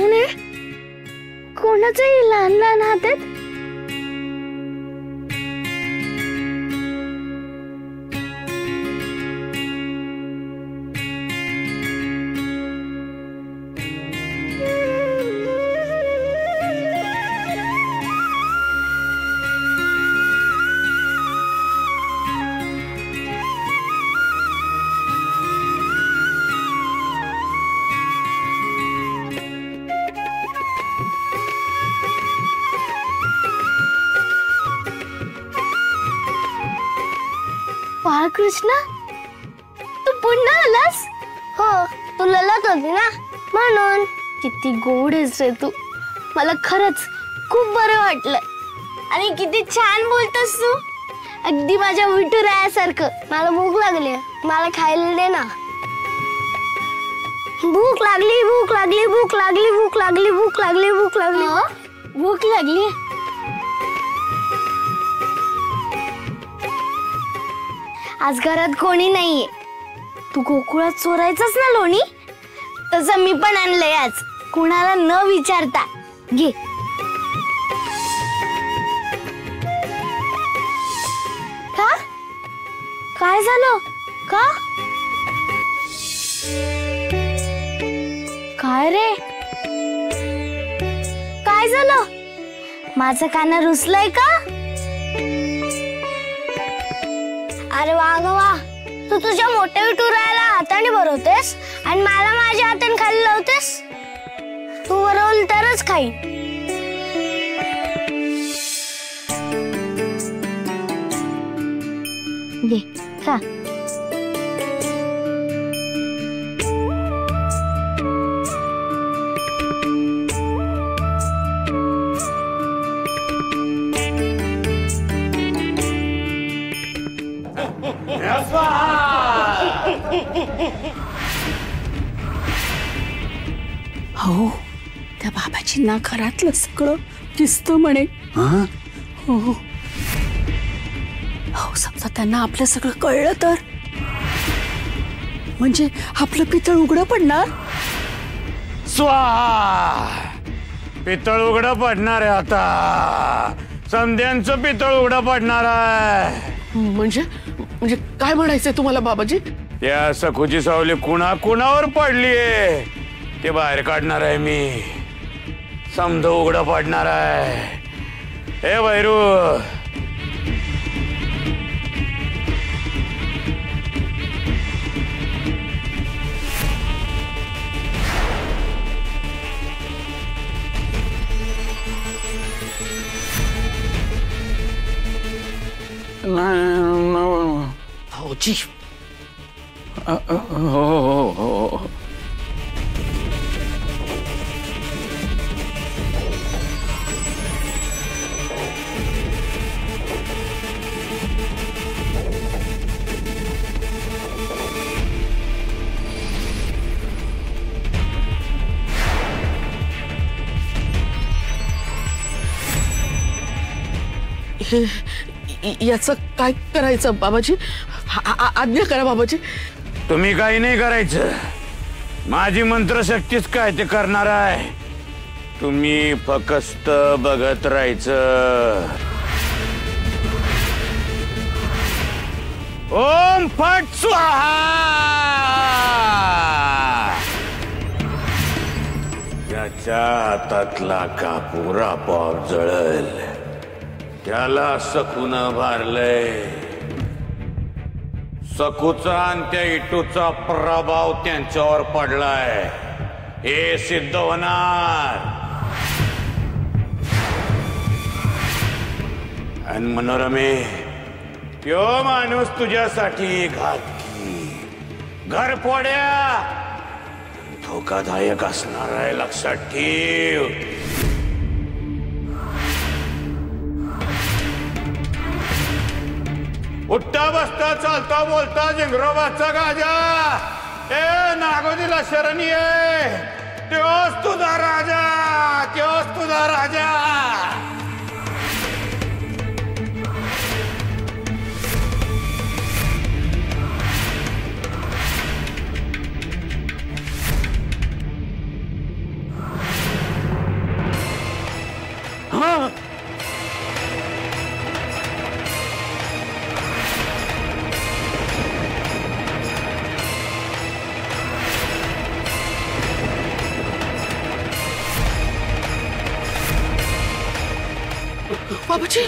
कोण आहे? कोणाचेही लहान लहान हात आहेत? बाळकृष्ण, तू पुन्हा आलास? हो, तू ललत होती ना म्हणून. किती गोड आहेस रे तू. मला खरंच खूप बरं वाटलं. आणि किती छान बोलतोस तू, अगदी माझ्या विठुरायासारखं. मला भूक लागली, मला खायला दे ना. भूक लागली, भूक लागली, भूक लागली, भूक लागली, भूक लागली, भूक लागली. भूक लागली? आज घरात कोणी नाहीये. तू गोकुळात चोरायचंच ना लोणी, तसं मी पण आणलंय आज, कुणाला न विचारता. घे. का? काय झालं? का? काय रे? काय झालं? माझं काना रुसलंय का? अरे वा ग वा, तू तुझ्या मोठ्या विठुरायाला हाताने भरवतेस आणि मला माझ्या हाताने खायला लावतेस. तू भरवलं तरच खाई. घे खा. हो, त्या बाबाजींना घरातलं सगळं दिसतं म्हणे. हो हो, समजा त्यांना आपलं सगळं कळलं तर म्हणजे आपलं पितळ उघडं पडणार. स्वाहा, पितळ उघडं पडणार आहे आता. समध्यांचं पितळ उघडं पडणार आहे. म्हणजे म्हणजे काय म्हणायचंय तुम्हाला बाबाजी? त्या सखूची सावली कुणावर पडलीये ते बाहेर काढणार आहे मी. समध उघडं पडणार आहे. हे वैरू, भाऊजी. हो. याचं काय करायचं बाबाजी? आज्ञा करा बाबाजी. तुम्ही काही नाही करायचं. माझी मंत्रशक्तीच काय ते करणार आहे. तुम्ही फक्त बघत राहायचं. ओम फट स्वाहा. ज्याच्या हातातला कापूर आपोआप जळल त्याला सखून भारलंय. सखूचा आणि त्या इटूचा प्रभाव त्यांच्यावर पडलाय हे सिद्ध होणार. आणि मनोरमे, त्यो माणूस तुझ्यासाठी घातकी, घरफोड्या, धोकादायक असणार आहे. लक्षात ठेव. उठता बसता चालता बोलता जिंगरोबाचा गाजा. ए नागोजीला शरणी आहे. त्योच तुझा राजा, त्योच तुझा राजा. हा बाबाजी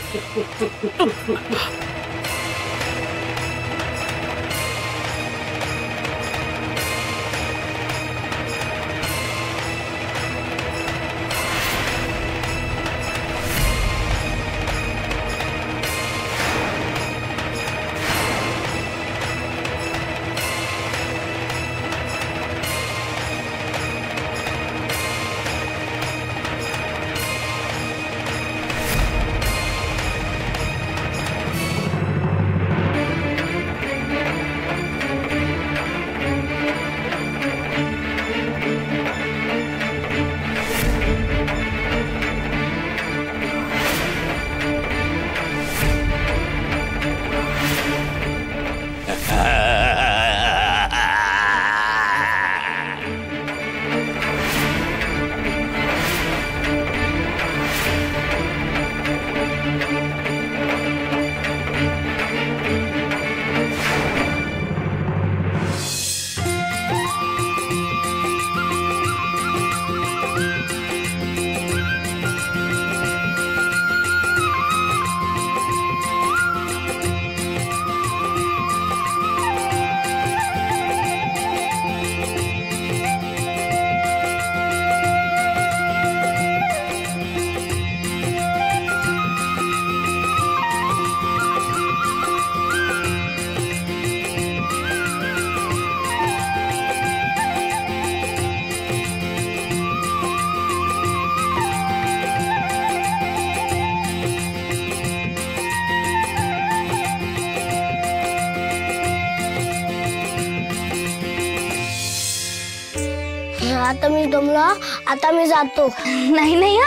आता मी दमलो, आता मी जातो. नाही नाही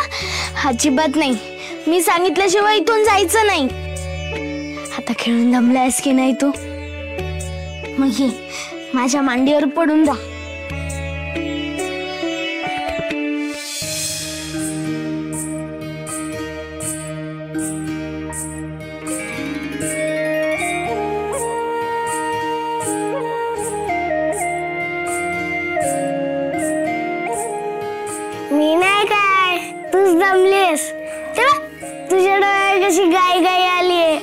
अजिबात नाही. मी सांगितल्याशिवाय इथून जायचं नाही. आता खेळून दमलायस की नाही तू? मग ये माझ्या मांडीवर पडून जा. मी नाही काय, तूच दमलीस. तुझ्या डोळ्यात कशी गाय गाय आलीये.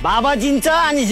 बाबाजींचा आणि